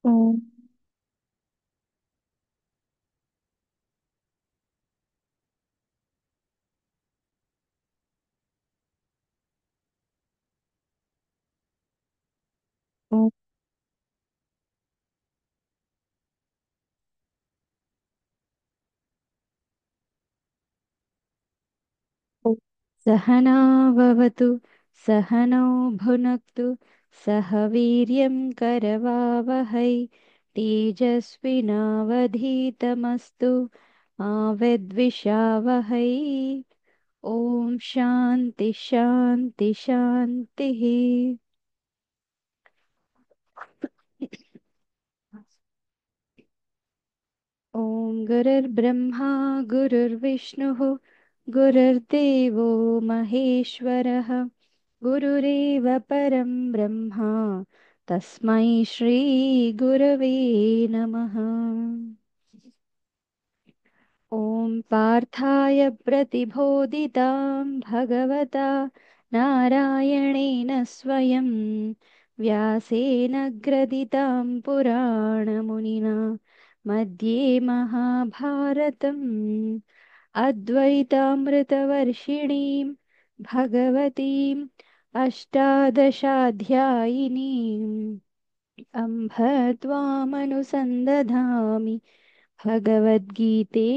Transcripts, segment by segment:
ఓం ఓం ఓం. సహనా భవతు సహనౌ భునక్తు సహ వీర్యం కరవావహై తేజస్వినావధీతమస్తు మా విద్విషావహై. ఓం శాంతి శాంతి శాంతి. ॐ गुरुर्ब्रह्मा गुरुर्विष्णुः गुरुर्देवो महेश्वरः गुरुरेव परं ब्रह्मा तस्मै श्रीगुरवे नमः। ॐ पार्थाय प्रतिबोधितां भगवता नारायणेन स्वयं व्यासेन ग्रथितां पुराणमुनिना मध्ये महाभारतम् अद्वैतामृतवर्षिणीं भगवतीम् अष्टादशाध्यायिनीम् अम्भ त्वामनुसन्दधामि भगवद्गीते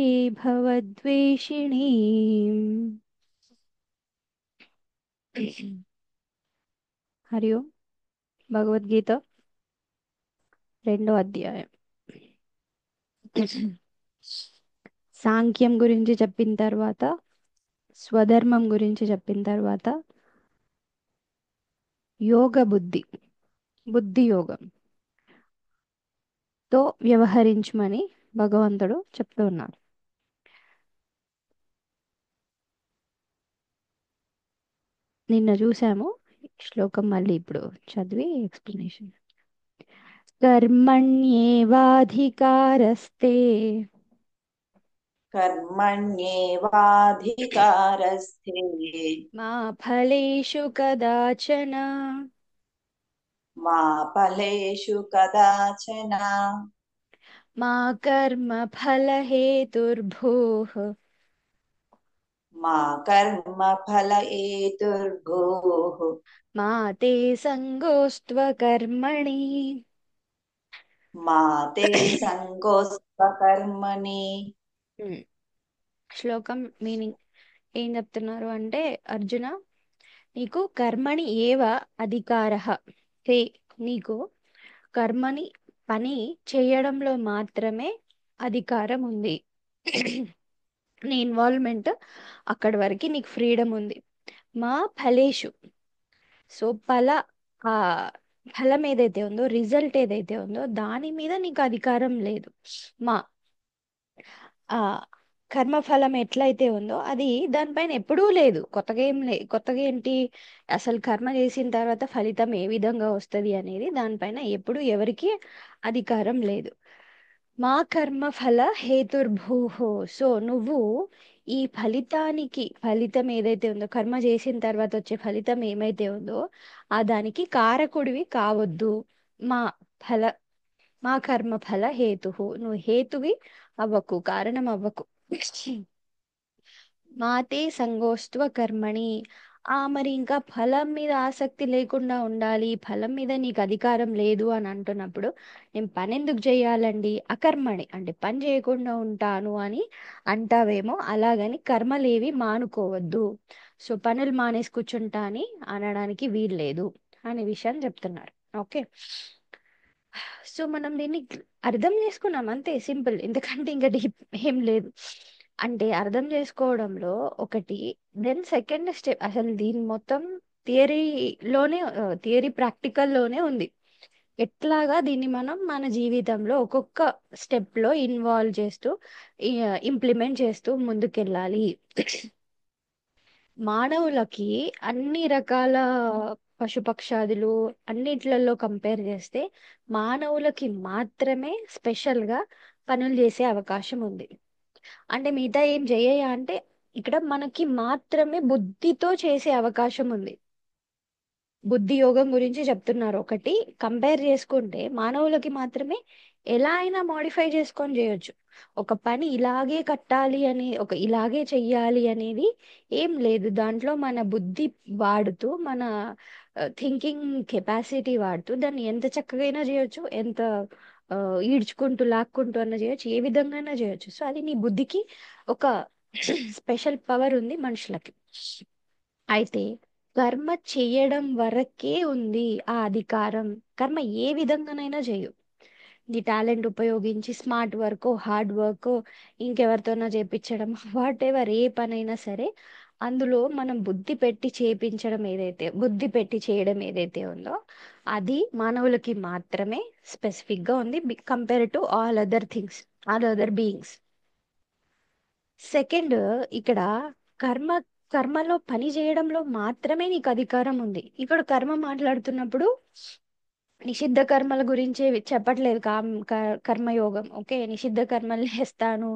भवद्वेषिणी. హరి ఓం. భగవద్గీత రెండో అధ్యాయం. సాంఖ్యం గురించి చెప్పిన తర్వాత, స్వధర్మం గురించి చెప్పిన తర్వాత, యోగ బుద్ధి, బుద్ధి యోగం తో వ్యవహరించమని భగవంతుడు చెప్తూ ఉన్నాడు. నిన్న చూసాము శ్లోకం, మళ్ళీ ఇప్పుడు చదివి ఎక్స్ప్లెనేషన్. కర్మణ్యేవాధికారస్తే कर्मण्येवाधिकारस्थे మా ఫలేషు కదాచన मा फलेषु कदाचन మా కర్మ ఫలహేతుర్భూః मा कर्मफलहेतुर्भूः మా తే సంగోస్త్వ కర్మణి. मा ते सङ्गोऽस्त्वकर्मणि। ఉమ్. శ్లోకం మీనింగ్ ఏం చెప్తున్నారు అంటే, అర్జున, నీకు కర్మణి ఏవ అధికారః, తే నీకు కర్మని, పని చేయడంలో మాత్రమే అధికారం ఉంది. నీ ఇన్వాల్వ్మెంట్ అక్కడి వరకు నీకు ఫ్రీడమ్ ఉంది. మా ఫలేషు, సో ఆ ఫలం ఏదైతే ఉందో, రిజల్ట్ ఏదైతే ఉందో దాని మీద నీకు అధికారం లేదు. మా ఆ కర్మఫలం ఎట్లయితే ఉందో అది దానిపైన ఎప్పుడూ లేదు. కొత్తగా ఏంటి, అసలు కర్మ చేసిన తర్వాత ఫలితం ఏ విధంగా వస్తుంది అనేది దానిపైన ఎప్పుడు ఎవరికి అధికారం లేదు. మా కర్మ ఫల హేతుర్భూహో, సో నువ్వు ఈ ఫలితానికి, ఫలితం ఏదైతే ఉందో, కర్మ చేసిన తర్వాత వచ్చే ఫలితం ఏమైతే ఉందో ఆ దానికి కారకుడివి కావద్దు. మా ఫల మా కర్మ ఫల హేతు, నువ్వు హేతువి అవ్వకు, కారణం అవ్వకు. మాతే సంగోస్త్వ కర్మణి. మరి ఇంకా ఫలం మీద ఆసక్తి లేకుండా ఉండాలి, ఫలం మీద నీకు అధికారం లేదు అని అంటున్నప్పుడు, నేను పని ఎందుకు చేయాలండి, అకర్మణి అంటే పని చేయకుండా ఉంటాను అని అంటావేమో, అలాగని కర్మలేవి మానుకోవద్దు. సో పనులు మానేసి కూర్చుంటా అని అనడానికి వీల్లేదు అనే విషయాన్ని చెప్తున్నారు. ఓకే, సో మనం దీన్ని అర్థం చేసుకున్నాం అంతే, సింపుల్. ఎందుకంటే ఇంకా డీప్ ఏం లేదు. అంటే అర్థం చేసుకోవడంలో ఒకటి, దెన్ సెకండ్ స్టెప్, అసలు దీని మొత్తం థియరీలోనే, థియరీ ప్రాక్టికల్లోనే ఉంది. ఎట్లాగా దీన్ని మనం మన జీవితంలో ఒక్కొక్క స్టెప్లో ఇన్వాల్వ్ చేస్తూ, ఇంప్లిమెంట్ చేస్తూ ముందుకెళ్ళాలి. మానవులకి అన్ని రకాల పశుపక్షాదులు అన్నిట్లలో కంపేర్ చేస్తే మానవులకి మాత్రమే స్పెషల్గా పనులు చేసే అవకాశం ఉంది. అంటే మిగతా ఏం చేయయా అంటే, ఇక్కడ మనకి మాత్రమే బుద్ధితో చేసే అవకాశం ఉంది. బుద్ధి యోగం గురించి చెప్తున్నారు. ఒకటి కంపేర్ చేసుకుంటే మానవులకి మాత్రమే ఎలా అయినా మాడిఫై చేసుకొని చేయొచ్చు. ఒక పని ఇలాగే కట్టాలి అని, ఒక ఇలాగే చెయ్యాలి అనేది ఏం లేదు. దాంట్లో మన బుద్ధి వాడుతూ, మన థింకింగ్ కెపాసిటీ వాడుతూ దాన్ని ఎంత చక్కగైనా చేయొచ్చు, ఎంత ఆ, ఈడ్చుకుంటూ లాక్కుంటూ అన్న చేయొచ్చు, ఏ విధంగా అయినా చేయొచ్చు. సో అది నీ బుద్ధికి ఒక స్పెషల్ పవర్ ఉంది మనుషులకి. అయితే కర్మ చేయడం వరకే ఉంది ఆ అధికారం. కర్మ ఏ విధంగానైనా చేయు. నీ టాలెంట్ ఉపయోగించి స్మార్ట్ వర్క్, హార్డ్ వర్క్, ఇంకెవరితోనో చేపించడం, వాట్ ఎవర్, ఏ పనైనా సరే అందులో మనం బుద్ధి పెట్టి చేపించడం ఏదైతే, బుద్ధి పెట్టి చేయడం ఏదైతే ఉందో అది మానవులకి మాత్రమే స్పెసిఫిక్ గా ఉంది, compare to all other things, all other beings. Second, ఇక్కడ కర్మ, కర్మలో పని చేయడంలో మాత్రమే నీకు అధికారం ఉంది. ఇక్కడ కర్మ మాట్లాడుతున్నప్పుడు నిషిద్ధ కర్మల గురించి చెప్పట్లేదు. కర్మయోగం ఓకే, నిషిద్ధ కర్మలు చేస్తాను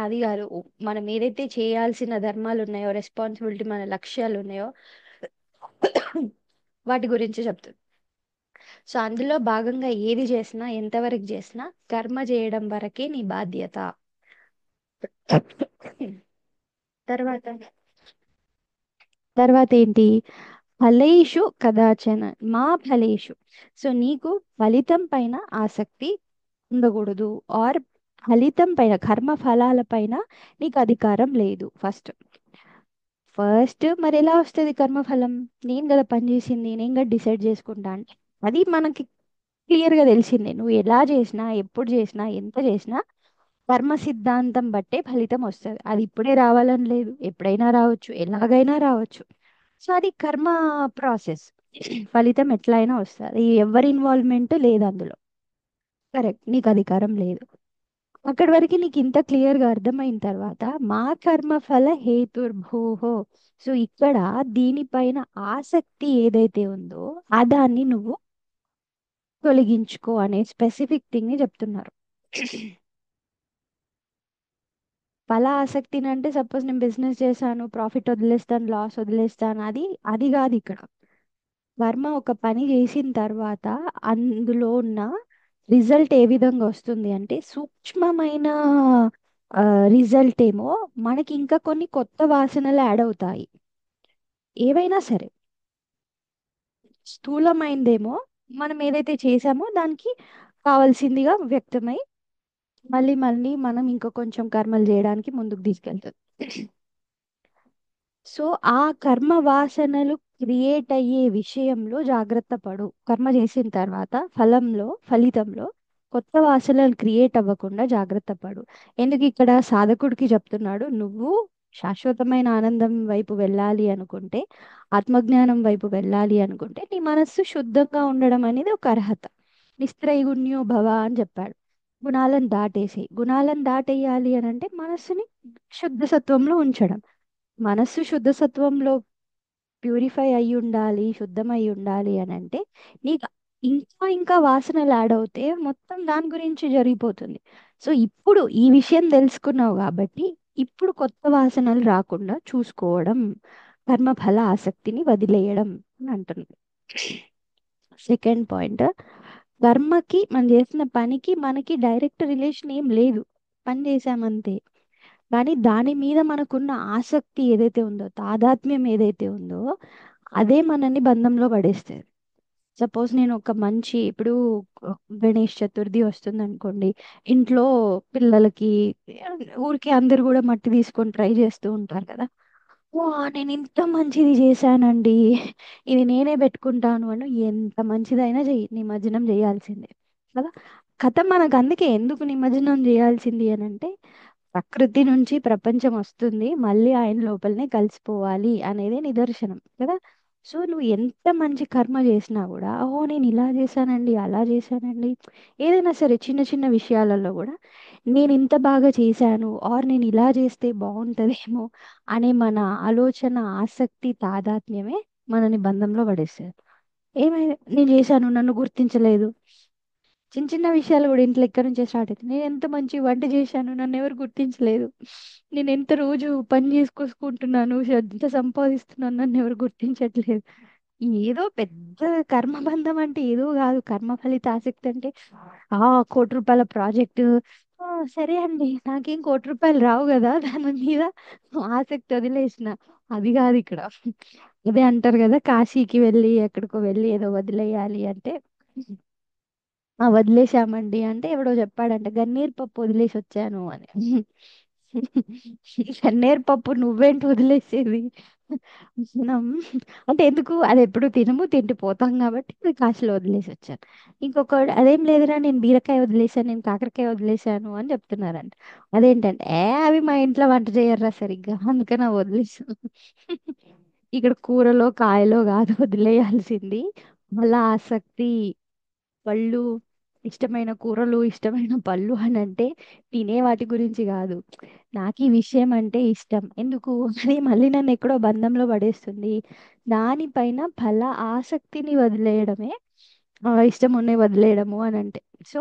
అది కాదు. మనం ఏదైతే చేయాల్సిన ధర్మాలు ఉన్నాయో, రెస్పాన్సిబిలిటీ, మన లక్ష్యాలు ఉన్నాయో వాటి గురించి చెప్తుంది. సో అందులో భాగంగా ఏది చేసినా, ఎంతవరకు చేసినా కర్మ చేయడం వరకే నీ బాధ్యత. తర్వాత తర్వాత ఏంటి? ఫలేషు కదాచన మా ఫలేషు. సో నీకు ఫలితం పైన ఆసక్తి ఉండకూడదు, ఆర్ ఫలితం పైన, కర్మ ఫలాల పైన నీకు అధికారం లేదు. ఫస్ట్ ఫస్ట్ మరి ఎలా వస్తుంది కర్మఫలం? నేను కదా పని చేసింది, నేను కదా డిసైడ్ చేసుకుంటా అంటే అది మనకి క్లియర్గా తెలిసిందే. నువ్వు ఎలా చేసినా, ఎప్పుడు చేసినా, ఎంత చేసినా కర్మ సిద్ధాంతం బట్టే ఫలితం వస్తుంది. అది ఇప్పుడే రావాలని లేదు, ఎప్పుడైనా రావచ్చు, ఎలాగైనా రావచ్చు. సో అది కర్మ ప్రాసెస్. ఫలితం ఎట్లయినా వస్తుంది, ఎవరి ఇన్వాల్వ్మెంట్ లేదు అందులో. కరెక్ట్, నీకు అధికారం లేదు. అక్కడి వరకు నీకు ఇంత క్లియర్గా అర్థమైన తర్వాత మా కర్మ ఫల హేతుర్భూహో. సో ఇక్కడ దీనిపైన ఆసక్తి ఏదైతే ఉందో ఆ దాన్ని నువ్వు తొలగించుకో అనే స్పెసిఫిక్ థింగ్ ని చెప్తున్నారు. ఫల ఆసక్తిని అంటే సపోజ్ నేను బిజినెస్ చేశాను, ప్రాఫిట్ వదిలేస్తాను, లాస్ వదిలేస్తాను, అది అది కాదు ఇక్కడ. వర్మ ఒక పని చేసిన తర్వాత అందులో ఉన్న రిజల్ట్ ఏ విధంగా వస్తుంది అంటే సూక్ష్మమైన రిజల్ట్ ఏమో మనకి ఇంకా కొన్ని కొత్త వాసనలు యాడ్ అవుతాయి. ఏవైనా సరే స్థూలమైందేమో మనం ఏదైతే చేసామో దానికి కావాల్సిందిగా వ్యక్తమై మళ్ళీ మళ్ళీ మనం ఇంకా కొంచెం కర్మలు చేయడానికి ముందుకు తీసుకెళ్తుంది. సో ఆ కర్మ వాసనలు క్రియేట్ అయ్యే విషయంలో జాగ్రత్త పడు. కర్మ చేసిన తర్వాత ఫలితంలో కొత్త వాసనలు క్రియేట్ అవ్వకుండా జాగ్రత్త పడు. ఎందుకు ఇక్కడ సాధకుడికి చెప్తున్నాడు, నువ్వు శాశ్వతమైన ఆనందం వైపు వెళ్ళాలి అనుకుంటే, ఆత్మజ్ఞానం వైపు వెళ్ళాలి అనుకుంటే నీ మనస్సు శుద్ధంగా ఉండడం అనేది ఒక అర్హత. నిస్త్రైగుణ్యో భవ అని చెప్పాడు. గుణాలను దాటేయాలి అని అంటే మనస్సుని శుద్ధ సత్వంలో ఉంచడం. మనస్సు శుద్ధ సత్వంలో ప్యూరిఫై అయి ఉండాలి, శుద్ధమై ఉండాలి అని అంటే నీకు ఇంకా ఇంకా వాసనలు యాడ్ అవుతే మొత్తం దాని గురించి జరిగిపోతుంది. సో ఇప్పుడు ఈ విషయం తెలుసుకున్నావు కాబట్టి ఇప్పుడు కొత్త వాసనలు రాకుండా చూసుకోవడం, కర్మఫల ఆసక్తిని వదిలేయడం అని అంటున్నాడు. సెకండ్ పాయింట్, కర్మకి మనం చేసిన పనికి మనకి డైరెక్ట్ రిలేషన్ ఏం లేదు, పని చేసామంతే. కానీ దాని మీద మనకున్న ఆసక్తి ఏదైతే ఉందో, తాదాత్మ్యం ఏదైతే ఉందో అదే మనల్ని బంధంలో పడేస్తుంది. సపోజ్ నేను ఒక మంచి, ఇప్పుడు గణేష్ చతుర్థి వస్తుంది అనుకోండి, ఇంట్లో పిల్లలకి ఊరికి అందరు కూడా మట్టి తీసుకొని ట్రై చేస్తూ ఉంటారు కదా. వా, నేను ఇంత మంచిది చేశానండి, ఇది నేనే పెట్టుకుంటాను అని ఎంత మంచిదైనా చెయ్యి, నిమజ్జనం చేయాల్సిందే కదా. కథ మనకు అందుకే ఎందుకు నిమజ్జనం చేయాల్సింది అని అంటే ప్రకృతి నుంచి ప్రపంచం వస్తుంది, మళ్ళీ ఆయన లోపలనే కలిసిపోవాలి అనేది నిదర్శనం కదా. సో నువ్వు ఎంత మంచి కర్మ చేసినా కూడా, ఓ నేను ఇలా చేశానండి, అలా చేశానండి, ఏదైనా సరే చిన్న చిన్న విషయాలలో కూడా నేను ఇంత బాగా చేశాను, ఆర్ నేను ఇలా చేస్తే బాగుంటుందేమో అనే మన ఆలోచన, ఆసక్తి, తాదాత్మ్యమే మనని బంధంలో పడేస్తారు. ఏమైనా నేను చేశాను, నన్ను గుర్తించలేదు, చిన్న చిన్న విషయాలు కూడా ఇంట్లో ఎక్కడి నుంచే స్టార్ట్ అవుతుంది. నేను ఎంత మంచి వంట చేశాను, నన్ను ఎవరు గుర్తించలేదు, నేను ఎంత రోజు పని చేసుకొసుకుంటున్నాను, ఎంత సంపాదిస్తున్నాను, నన్ను ఎవరు గుర్తించట్లేదు. ఏదో పెద్ద కర్మబంధం అంటే ఏదో కాదు. కర్మ ఫలిత ఆసక్తి అంటే ఆ 1,00,00,000 ప్రాజెక్టు. ఆ, సరే అండి, నాకేం 1,00,00,000 రావు కదా దాని మీద ఆసక్తి వదిలేసిన. అది కాదు ఇక్కడ. ఇదే అంటారు కదా, కాశీకి వెళ్ళి ఎక్కడికో వెళ్ళి ఏదో వదిలేయాలి అంటే, ఆ వదిలేసామండి అంటే ఎవడో చెప్పాడంట గన్నేరు పప్పు వదిలేసి వచ్చాను అని. గన్నేరు పప్పు నువ్వేంటి వదిలేసేది? మనం అంటే ఎందుకు, అది ఎప్పుడు తినము, తింటూ పోతాం కాబట్టి అది కాశీలో వదిలేసి వచ్చాను. ఇంకొక అదేం లేదురా, నేను బీరకాయ వదిలేసాను, నేను కాకరకాయ వదిలేసాను అని చెప్తున్నారంట. అదేంటంటే అవి మా ఇంట్లో వంట చేయర్రా సరిగ్గా, అందుకని అవి వదిలేసాను. ఇక్కడ కూరలో కాయలో కాదు వదిలేయాల్సింది, మళ్ళా ఆసక్తి. పళ్ళు, ఇష్టమైన కూరలు, ఇష్టమైన పళ్ళు అని అంటే తినే వాటి గురించి కాదు. నాకు ఈ విషయం అంటే ఇష్టం, ఎందుకు అది మళ్ళీ నన్ను ఎక్కడో బంధంలో పడేస్తుంది. దానిపైన ఫల ఆసక్తిని వదిలేయడమే ఇష్టం ఉన్నాయి వదిలేయడము అని అంటే. సో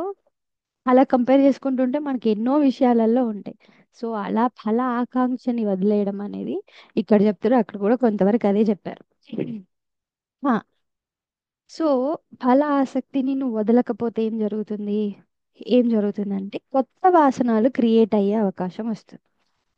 అలా కంపేర్ చేసుకుంటుంటే మనకి ఎన్నో విషయాలలో ఉంటాయి. సో అలా ఫల ఆకాంక్షని వదిలేయడం అనేది ఇక్కడ చెప్తారు, అక్కడ కూడా కొంతవరకు అదే చెప్పారు. ఆ, సో ఫల ఆసక్తిని నువ్వు వదలకపోతే ఏం జరుగుతుందంటే కొత్త వాసనలు క్రియేట్ అయ్యే అవకాశం వస్తుంది.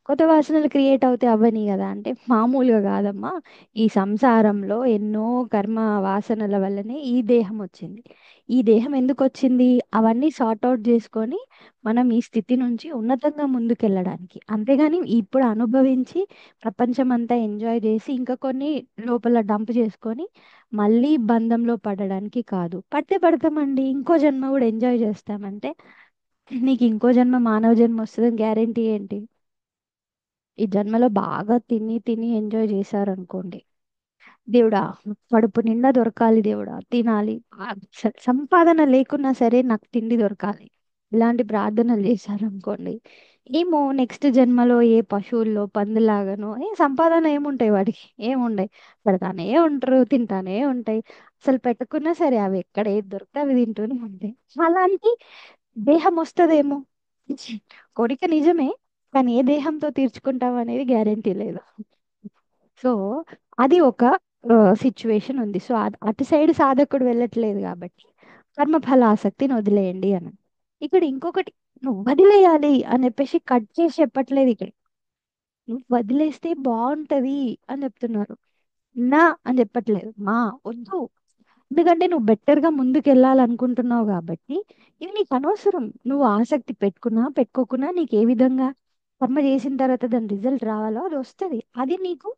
కొత్త వాసనలు క్రియేట్ అవుతే అవ్వని కదా అంటే మామూలుగా కాదమ్మా. ఈ సంసారంలో ఎన్నో కర్మ వాసనల వల్లనే ఈ దేహం వచ్చింది. ఈ దేహం ఎందుకు వచ్చింది? అవన్నీ సార్ట్ అవుట్ చేసుకొని మనం ఈ స్థితి నుంచి ఉన్నతంగా ముందుకెళ్ళడానికి. అంతేగాని ఇప్పుడు అనుభవించి ప్రపంచం అంతా ఎంజాయ్ చేసి ఇంకా కొన్ని లోపల డంప్ చేసుకొని మళ్ళీ బంధంలో పడడానికి కాదు. పడితే పడతామండి, ఇంకో జన్మ కూడా ఎంజాయ్ చేస్తామంటే నీకు ఇంకో జన్మ మానవ జన్మ వస్తుందని గ్యారెంటీ ఏంటి? ఈ జన్మలో బాగా తిని తిని ఎంజాయ్ చేశారనుకోండి, దేవుడా కడుపు నిండా దొరకాలి, దేవుడా తినాలి, సంపాదన లేకున్నా సరే నాకు తిండి దొరకాలి, ఇలాంటి ప్రార్థనలు చేశారనుకోండి, ఏమో నెక్స్ట్ జన్మలో ఏ పశువుల్లో పందిలాగానో సంపాదన ఏముంటాయి వాడికి, ఏముంటాయి, పెడతానే ఉంటారు, తింటానే ఉంటాయి. అసలు పెట్టకున్నా సరే అవి ఎక్కడ ఏది దొరికితే అవి తింటూనే ఉంటాయి. అలాంటి దేహం వస్తుందేమో. కోరిక నిజమే, కానీ ఏ దేహంతో తీర్చుకుంటాం అనేది గ్యారెంటీ లేదు. సో అది ఒక సిచ్యువేషన్ ఉంది. సో అటు సైడ్ సాధకుడు వెళ్ళట్లేదు కాబట్టి కర్మఫల ఆసక్తిని వదిలేయండి అని. ఇక్కడ ఇంకొకటి, నువ్వు వదిలేయాలి అని చెప్పేసి కట్ చేసి చెప్పట్లేదు ఇక్కడ. నువ్వు వదిలేస్తే బాగుంటది అని చెప్తున్నారు. నా అని చెప్పట్లేదు, మా వద్దు. ఎందుకంటే నువ్వు బెటర్గా ముందుకు వెళ్ళాలనుకుంటున్నావు కాబట్టి ఇవి నీకు అనవసరం. నువ్వు ఆసక్తి పెట్టుకున్నా పెట్టుకోకున్నా నీకు ఏ విధంగా కర్మ చేసిన తర్వాత దాని రిజల్ట్ రావాలో అది వస్తుంది. అది నీకు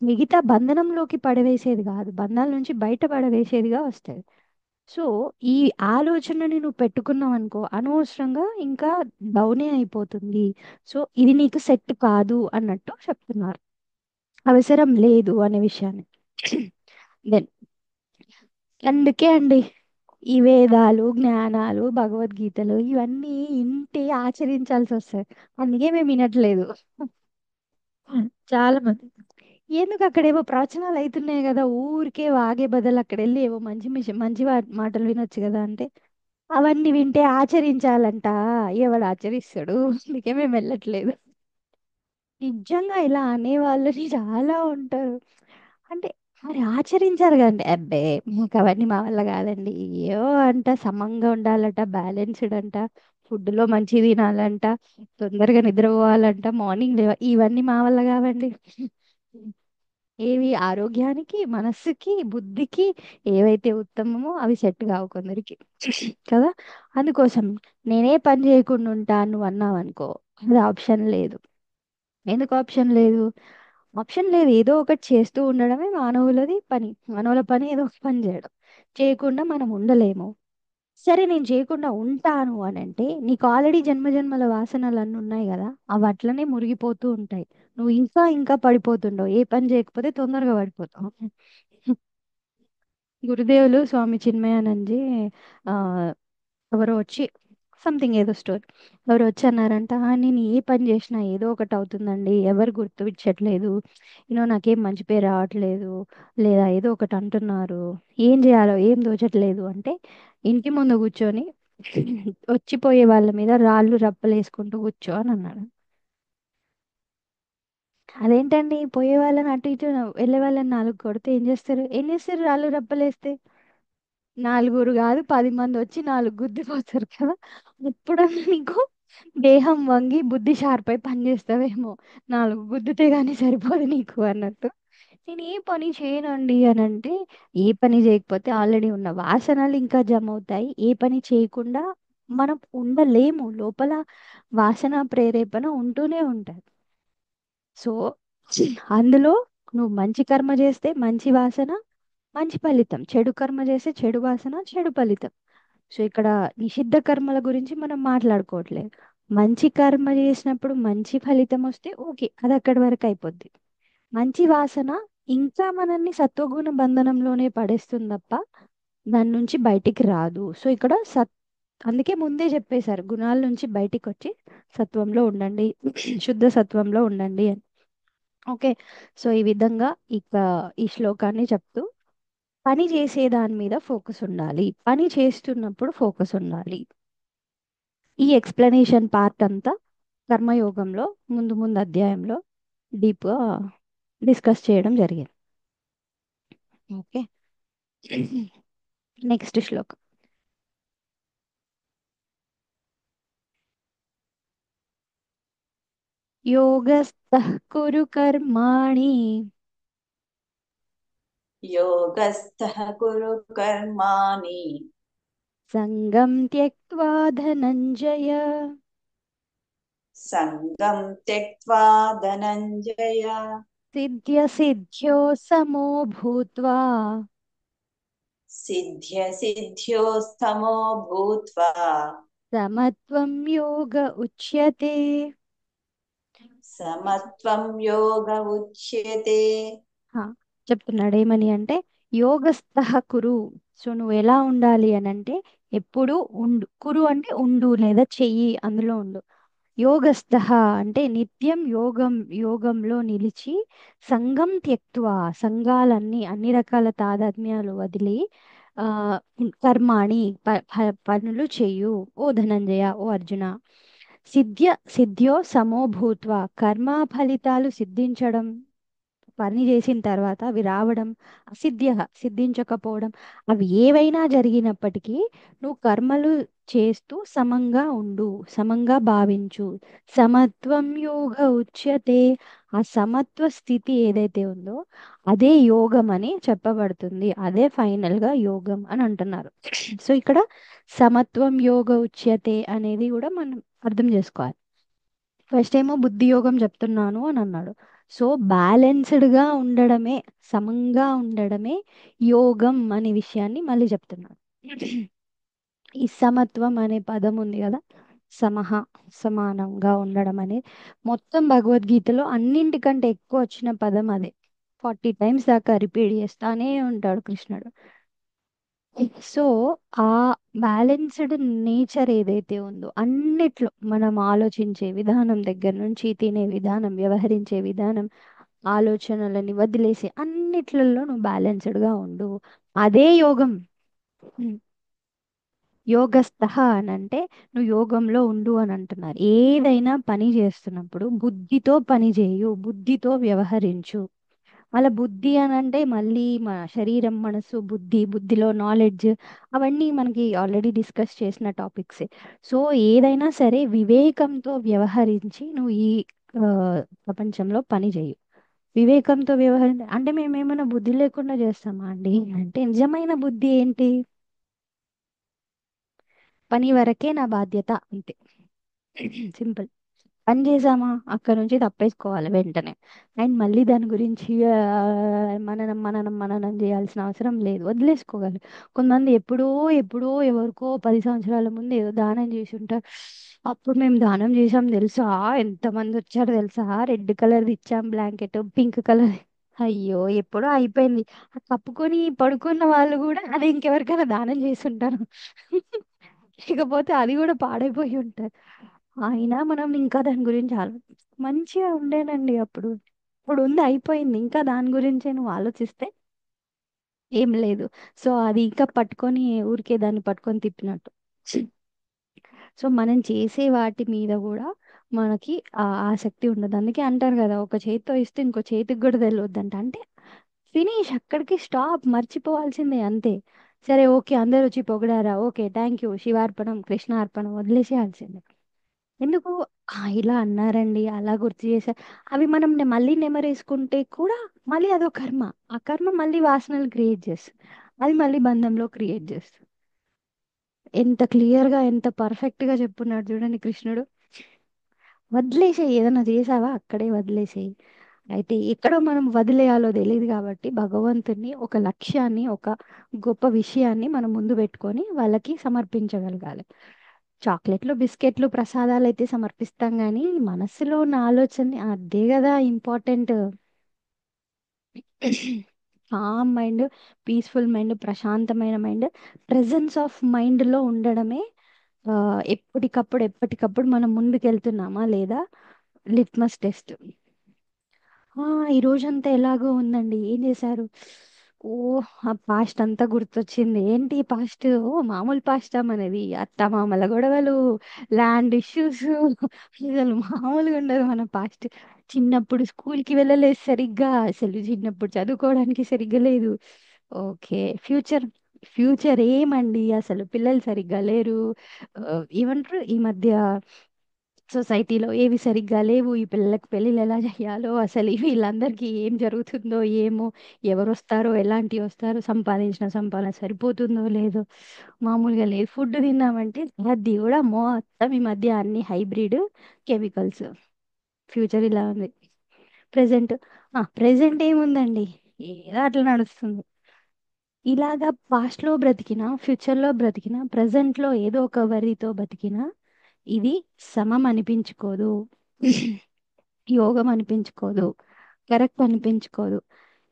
మిగతా బంధనంలోకి పడవేసేది కాదు, బంధాల నుంచి బయట పడవేసేదిగా వస్తుంది. సో ఈ ఆలోచనని నువ్వు పెట్టుకున్నావు అనుకో, అనవసరంగా ఇంకా డౌనే అయిపోతుంది. సో ఇది నీకు సెట్ కాదు అన్నట్టు చెప్తున్నారు, అవసరం లేదు అనే విషయాన్ని. దెన్ అందుకే అండి, ఈ వేదాలు జ్ఞానాలు భగవద్గీతలు ఇవన్నీ ఇంటి ఆచరించాల్సి వస్తుంది. అందుకే మేము వినట్లేదు చాలా మంది. ఎందుకు అక్కడేవో ప్రవచనాలు అవుతున్నాయి కదా, ఊరికే వాగే బదులు అక్కడ వెళ్ళి ఏవో మంచి మంచి మాటలు వినొచ్చు కదా అంటే అవన్నీ వింటే ఆచరించాలంట. ఎవడు ఆచరిస్తాడు? అందుకే మేము వెళ్ళట్లేదు. నిజంగా ఇలా అనేవాళ్ళు చాలా ఉంటారు. అంటే మరి ఆచరించారు కదండి, అబ్బే మాకు అవన్నీ మా వల్ల కాదండి. ఏవో అంట సమంగా ఉండాలట, బ్యాలెన్స్డ్ అంట, ఫుడ్లో మంచి తినాలంట, తొందరగా నిద్రపోవాలంట, మార్నింగ్ ఇవన్నీ మా వల్ల కావండి. ఏవి ఆరోగ్యానికి, మనస్సుకి, బుద్ధికి ఏవైతే ఉత్తమమో అవి సెట్ కావు కొందరికి కదా. అందుకోసం నేనే పని చేయకుండా ఉంటా నువ్వు అన్నావు అనుకో, అది ఆప్షన్ లేదు. ఎందుకు ఆప్షన్ లేదు? ఆప్షన్ లేదు, ఏదో ఒకటి చేస్తూ ఉండడమే మానవులది పని. మానవుల పని ఏదో ఒక పని చేయడం. చేయకుండా మనం ఉండలేము. సరే నేను చేయకుండా ఉంటాను అని అంటే నీకు ఆల్రెడీ జన్మజన్మల వాసనలు అన్నీ ఉన్నాయి కదా, అవి అట్లనే మురిగిపోతూ ఉంటాయి. నువ్వు ఇంకా ఇంకా పడిపోతుండవు, ఏ పని చేయకపోతే తొందరగా పడిపోతావు. గురుదేవులు స్వామి చిన్మయానందజీ ఆ, ఎవరో వచ్చి సంథింగ్ ఏదో స్టోరీ, ఎవరు వచ్చి అన్నారంట, "ఆ, నేను ఏ పని చేసినా ఏదో ఒకటి అవుతుందండి, ఎవరు గుర్తుపించట్లేదు, నాకేం మంచి పేరు రావట్లేదు, లేదా ఏదో ఒకటి అంటున్నారు, ఏం చేయాలో ఏం దోచట్లేదు" అంటే ఇంటి ముందు కూర్చొని వచ్చిపోయే వాళ్ళ మీద రాళ్ళు రప్పలు వేసుకుంటూ కూర్చో అని అన్నాడు. అదేంటండి పోయే వాళ్ళని అటు ఇటు వెళ్ళే వాళ్ళని నాలుగు కొడితే ఏం చేస్తారు? ఏం చేస్తారు రాళ్ళు రప్పలేస్తే? నలుగురు కాదు 10 మంది వచ్చి నాలుగు గుద్దిపోతారు కదా. ఎప్పుడన్నా నీకు దేహం వంగి బుద్ధి షార్ప్ అయి పని చేస్తావేమో. నాలుగు గుద్దితే గానీ సరిపోదు నీకు అన్నట్టు. నేను ఏ పని చేయనండి అని అంటే, ఏ పని చేయకపోతే ఆల్రెడీ ఉన్న వాసనలు ఇంకా జమ అవుతాయి. ఏ పని చేయకుండా మనం ఉండలేము. లోపల వాసన ప్రేరేపణ ఉంటూనే ఉంటుంది. సో అందులో నువ్వు మంచి కర్మ చేస్తే మంచి వాసన, మంచి ఫలితం. చెడు కర్మ చేస్తే చెడు వాసన, చెడు ఫలితం. సో ఇక్కడ నిషిద్ధ కర్మల గురించి మనం మాట్లాడుకోవట్లేదు. మంచి కర్మ చేసినప్పుడు మంచి ఫలితం వస్తే ఓకే, అది అక్కడి వరకు అయిపోద్ది. మంచి వాసన ఇంకా మనల్ని సత్వగుణ బంధనంలోనే పడేస్తుంది తప్ప దాని నుంచి బయటికి రాదు. సో ఇక్కడ అందుకే ముందే చెప్పేశారు గుణాల నుంచి బయటికి వచ్చి సత్వంలో ఉండండి, శుద్ధ సత్వంలో ఉండండి అని. ఓకే. సో ఈ విధంగా ఇక ఈ శ్లోకాన్ని చెప్తూ పని చేసే దాని మీద ఫోకస్ ఉండాలి, పని చేస్తున్నప్పుడు ఫోకస్ ఉండాలి. ఈ ఎక్స్ప్లెనేషన్ పార్ట్ అంతా కర్మయోగంలో ముందు ముందు అధ్యాయంలో డీప్గా డిస్కస్ చేయడం జరిగింది. ఓకే. నెక్స్ట్ శ్లోకం. యోగస్థః కురు కర్మాణి योगस्थः कुरु कर्माणि సంగం త్యక్త్వా ధనంజయ सङ्गं त्यक्त्वा धनञ्जय సిద్ధ్య సిద్ధ్యో సమో భూత్వా सिद्ध्यसिद्ध्योस्तमो भूत्वा సమత్వం యోగ ఉచ్యతే. समत्वं योग उच्यते. హా, చెప్తున్నాడు ఏమని అంటే యోగస్థః కురు. సో నువ్వు ఎలా ఉండాలి అని అంటే ఎప్పుడు ఉండు. కురు అంటే ఉండు లేదా చెయ్యి, అందులో ఉండు. యోగస్థః అంటే నిత్యం యోగంలో నిలిచి, సంగం త్యక్త్వా సంఘాలన్నీ అన్ని రకాల తాదాత్మ్యాలు వదిలి, ఆ కర్మాణి పనులు చెయ్యు ఓ ధనంజయ, ఓ అర్జున. సిద్ధ్యో సమో భూత్వా కర్మ ఫలితాలు సిద్ధించడం, పని చేసిన తర్వాత అవి రావడం, అసిద్ధ్య సిద్ధించకపోవడం, అవి ఏవైనా జరిగినప్పటికీ నువ్వు కర్మలు చేస్తూ సమంగా ఉండు, సమంగా భావించు. సమత్వం యోగ ఉచ్యతే. ఆ సమత్వ స్థితి ఏదైతే ఉందో అదే యోగం అని చెప్పబడుతుంది. అదే ఫైనల్ గా యోగం అని అంటున్నారు. సో ఇక్కడ సమత్వం యోగ ఉచ్యతే అనేది కూడా మనం అర్థం చేసుకోవాలి. ఫస్ట్ ఏమో బుద్ధి యోగం చెప్తున్నాను అని అన్నాడు. సో బ్యాలెన్స్డ్గా ఉండడమే, సమంగా ఉండడమే యోగం అనే విషయాన్ని మళ్ళీ చెప్తున్నాడు. ఈ సమత్వం అనే పదం ఉంది కదా, సమహ సమానంగా ఉండడం అనేది మొత్తం భగవద్గీతలో అన్నింటికంటే ఎక్కువ వచ్చిన పదం అదే. 40 టైమ్స్ దాకా రిపీట్ చేస్తానే ఉంటాడు కృష్ణుడు. సో ఆ బ్యాలెన్స్డ్ నేచర్ ఏదైతే ఉందో అన్నిట్లో, మనం ఆలోచించే విధానం దగ్గర నుంచి తినే విధానం, వ్యవహరించే విధానం, ఆలోచనలని వదిలేసి అన్నిట్లలో నువ్వు బ్యాలెన్స్డ్గా ఉండు. అదే యోగం. ఉమ్. యోగస్థః అని అంటే నువ్వు యోగంలో ఉండు అని అంటున్నారు. ఏదైనా పని చేస్తున్నప్పుడు బుద్ధితో పని చేయు, బుద్ధితో వ్యవహరించు. మళ్ళీ బుద్ధి అని అంటే మళ్ళీ మన శరీరం, మనసు, బుద్ధి, బుద్ధిలో నాలెడ్జ్, అవన్నీ మనకి ఆల్రెడీ డిస్కస్ చేసిన టాపిక్సే. సో ఏదైనా సరే వివేకంతో వ్యవహరించి నువ్వు ఈ ఆ, ప్రపంచంలో పని చేయు. వివేకంతో అంటే మేము ఏమైనా బుద్ధి లేకుండా చేస్తామా అండి అంటే, నిజమైన బుద్ధి ఏంటి? పని వరకే నా బాధ్యత అంతే. సింపుల్. పని చేసామా అక్కడ నుంచి తప్పేసుకోవాలి వెంటనే. అండ్ మళ్ళీ దాని గురించి మననం మననం మననం చేయాల్సిన అవసరం లేదు, వదిలేసుకోగలరు. కొంతమంది ఎప్పుడో ఎప్పుడో ఎవరికో 10 సంవత్సరాల ముందు ఏదో దానం చేసి ఉంటారు. అప్పుడు మేము దానం చేసాం తెలుసా, ఎంతమంది వచ్చారు తెలుసా, రెడ్ కలర్ ఇచ్చాం బ్లాంకెట్, పింక్ కలర్. అయ్యో ఎప్పుడో అయిపోయింది. ఆ కప్పుకొని పడుకున్న వాళ్ళు కూడా అది ఇంకెవరికైనా దానం చేసి ఉంటారు. ఇకపోతే అది కూడా పాడైపోయి ఉంటారు. అయినా మనం ఇంకా దాని గురించి మంచిగా ఉండేనండి అప్పుడు. ఇప్పుడు ఉంది అయిపోయింది, ఇంకా దాని గురించే నువ్వు ఆలోచిస్తే ఏం లేదు. సో అది ఇంకా పట్టుకొని ఊరికే దాన్ని పట్టుకొని తిప్పినట్టు. సో మనం చేసే వాటి మీద కూడా మనకి ఆ ఆసక్తి ఉండదు. అందుకే అంటారు కదా, ఒక చేతితో ఇస్తే ఇంకో చేతికి కూడా తెలియద్దంట. అంటే ఫినిష్, అక్కడికి స్టాప్, మర్చిపోవాల్సిందే అంతే. సరే ఓకే, అందరు వచ్చి పొగిడారా, ఓకే థ్యాంక్ యూ, శివార్పణం కృష్ణార్పణం, వదిలేసేయాల్సిందే. ఎందుకు ఇలా అన్నారండి, అలా గుర్తు చేశారు, అవి మనం మళ్ళీ నెమరేసుకుంటే కూడా మళ్ళీ అదో కర్మ. ఆ కర్మ మళ్ళీ వాసనలు క్రియేట్ చేస్తుంది, అది మళ్ళీ బంధంలో క్రియేట్ చేస్తుంది. ఎంత క్లియర్గా, ఎంత పర్ఫెక్ట్గా చెప్పున్నాడు చూడండి కృష్ణుడు. వదిలేసేయి, ఏదైనా చేసావా అక్కడే వదిలేసేయి. అయితే ఎక్కడో మనం వదిలేయాలో తెలియదు కాబట్టి భగవంతుని ఒక లక్ష్యాన్ని, ఒక గొప్ప విషయాన్ని మనం ముందు పెట్టుకొని వాళ్ళకి సమర్పించగలగాలి. చాక్లెట్లు, బిస్కెట్లు, ప్రసాదాలు అయితే సమర్పిస్తాం కానీ మనసులో ఉన్న ఆలోచన అదే కదా important. Calm mind, peaceful mind, ప్రశాంతమైన మైండ్, ప్రెజెన్స్ ఆఫ్ మైండ్లో ఉండడమే ఆ, ఎప్పటికప్పుడు మనం ముందుకెళ్తున్నామా లేదా లిట్మస్ టెస్ట్. ఆ, ఈ రోజంతా ఎలాగో ఉందండి, ఏం చేశారు? ఓ, ఆ పాస్ట్ అంతా గుర్తొచ్చింది. ఏంటి పాస్ట్? ఓ మామూలు పాస్టా మనది? అత్త మామల గొడవలు, ల్యాండ్ ఇష్యూస్, అసలు మామూలుగా ఉండదు మన పాస్ట్. చిన్నప్పుడు స్కూల్కి వెళ్ళలేదు సరిగ్గా, అసలు చిన్నప్పుడు చదువుకోవడానికి సరిగ్గా లేదు. ఓకే, ఫ్యూచర్, ఫ్యూచర్ ఏమండి, అసలు పిల్లలు సరిగ్గా లేరు. ఏమంటారు ఈ మధ్య సొసైటీలో ఏవి సరిగ్గా లేవు, ఈ పిల్లలకు పెళ్ళిళ్ళు ఎలా చేయాలో, అసలు వీళ్ళందరికీ ఏం జరుగుతుందో ఏమో, ఎవరు వస్తారో, ఎలాంటి వస్తారో, సంపాదించిన సంపాదన సరిపోతుందో లేదో, మామూలుగా లేదు. ఫుడ్ తిన్నామంటే అది కూడా మొత్తం ఈ మధ్య అన్ని హైబ్రిడ్ కెమికల్స్. ఫ్యూచర్ ఇలా ఉంది. ప్రెసెంట్, ప్రెసెంట్ ఏముందండి, ఏదో అట్లా నడుస్తుంది. ఇలాగా పాస్ట్లో బ్రతికినా, ఫ్యూచర్లో బ్రతికినా, ప్రజెంట్లో ఏదో ఒక వరితో బతికినా ఇది సమం అనిపించుకోదు. యోగం అనిపించుకోదు, కరెక్ట్ అనిపించుకోదు.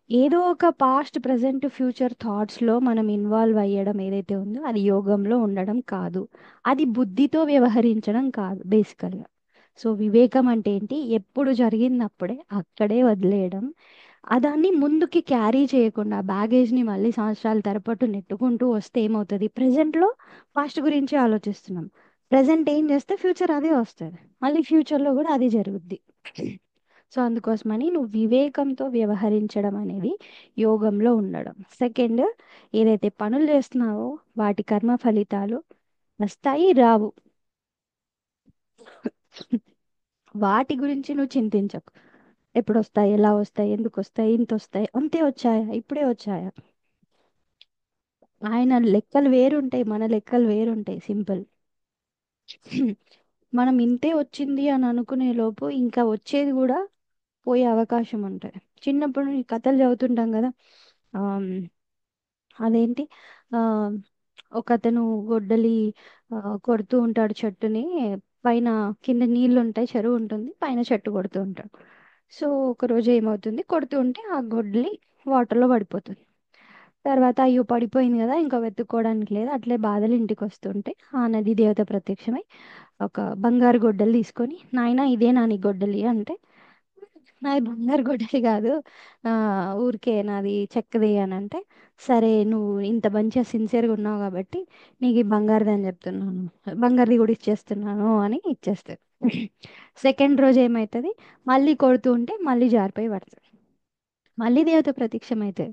ఏదో ఒక పాస్ట్, ప్రజెంట్, ఫ్యూచర్ థాట్స్లో మనం ఇన్వాల్వ్ అయ్యడం ఏదైతే ఉందో అది యోగంలో ఉండడం కాదు. అది బుద్ధితో వ్యవహరించడం కాదు బేసికల్గా. సో వివేకం అంటే ఏంటి? ఎప్పుడు జరిగినప్పుడే అక్కడే వదిలేయడం. దాన్ని ముందుకి క్యారీ చేయకుండా బ్యాగేజ్ని మళ్ళీ సంవత్సరాల తరపటు నెట్టుకుంటూ వస్తే ఏమవుతుంది? ప్రజెంట్లో పాస్ట్ గురించి ఆలోచిస్తున్నాం, ప్రజెంట్ ఏం చేస్తే ఫ్యూచర్ అదే వస్తుంది, మళ్ళీ ఫ్యూచర్లో కూడా అదే జరుగుద్ది. సో అందుకోసమని నువ్వు వివేకంతో వ్యవహరించడం అనేది యోగంలో ఉండడం. సెకండ్, ఏదైతే పనులు చేస్తున్నావో వాటి కర్మ ఫలితాలు వస్తాయి రావు, వాటి గురించి నువ్వు చింతించకు. ఎప్పుడు వస్తాయి, ఎలా వస్తాయి, ఎందుకు వస్తాయి, ఇంత వస్తాయి, అంతే వచ్చాయా, ఇప్పుడే వచ్చాయా. ఆయన లెక్కలు వేరుంటాయి, మన లెక్కలు వేరుంటాయి. సింపుల్. మనం ఇంతే వచ్చింది అని అనుకునే లోపు ఇంకా వచ్చేది కూడా పోయే అవకాశం ఉంటాయి. చిన్నప్పుడు ఈ కథలు చదువుతుంటాం కదా. ఆమ్, అదేంటి, ఆ ఒకతను గొడ్డలి ఆ, కొడుతూ ఉంటాడు చెట్టుని. పైన, కింద నీళ్లు ఉంటాయి, చెరువు ఉంటుంది, పైన చెట్టు కొడుతూ ఉంటాడు. సో ఒక రోజు ఏమవుతుంది, కొడుతూ ఉంటే ఆ గొడ్డలి వాటర్లో పడిపోతుంది. తర్వాత అయ్యో పడిపోయింది కదా, ఇంకా వెతుక్కోవడానికి లేదు, అట్లే బాధలు ఇంటికి వస్తుంటే ఆ నది దేవత ప్రత్యక్షమై ఒక బంగారు గొడ్డలి తీసుకొని, నాయనా ఇదే నా నీ గొడ్డలి అంటే, నాది బంగారు గొడ్డలి కాదు, ఆ ఊరికే నాది చెక్కది అని అంటే, సరే నువ్వు ఇంత మంచిగా సిన్సియర్గా ఉన్నావు కాబట్టి నీకు ఈ బంగారుది అని చెప్తున్నాను, బంగారుది కూడా ఇచ్చేస్తున్నాను అని ఇచ్చేస్తాడు. సెకండ్ రోజు ఏమవుతుంది, మళ్ళీ కొడుతూ ఉంటే మళ్ళీ జారిపోయి పడుతుంది. మళ్ళీ దేవత ప్రత్యక్షమైతే,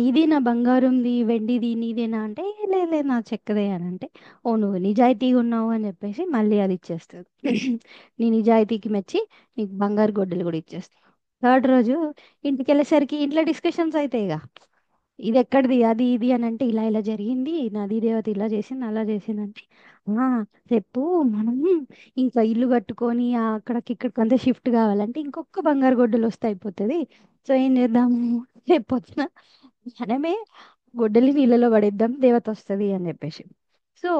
ఇది నా బంగారంది, వెండిది నీదేనా అంటే, "ఏ, లేదు లేదు నా చెక్కదే" అని అంటే, ఓ నువ్వు నిజాయితీగా ఉన్నావు అని చెప్పేసి మళ్ళీ అది ఇచ్చేస్తుంది. నీ నిజాయితీకి మెచ్చి నీకు బంగారు గొడ్డలు కూడా ఇచ్చేస్తుంది. థర్డ్ రోజు ఇంటికి వెళ్ళేసరికి ఇంట్లో డిస్కషన్స్ అవుతాయి ఇక, ఇది ఎక్కడిది, అది ఇది అని అంటే, ఇలా ఇలా జరిగింది, నదీ దేవత ఇలా చేసింది, అలా చేసింది అంటే, "ఆ, రేపు మనం ఇంకా ఇల్లు కట్టుకొని అక్కడికి ఇక్కడికి అంతా షిఫ్ట్ కావాలంటే ఇంకొక బంగారు గొడ్డలు వస్తే అయిపోతుంది. సో ఏం చేద్దాము, రేపు పొద్దున మనమే గొడ్డలి నీళ్ళలో పడేద్దాం, దేవత వస్తుంది" అని చెప్పేసి. సో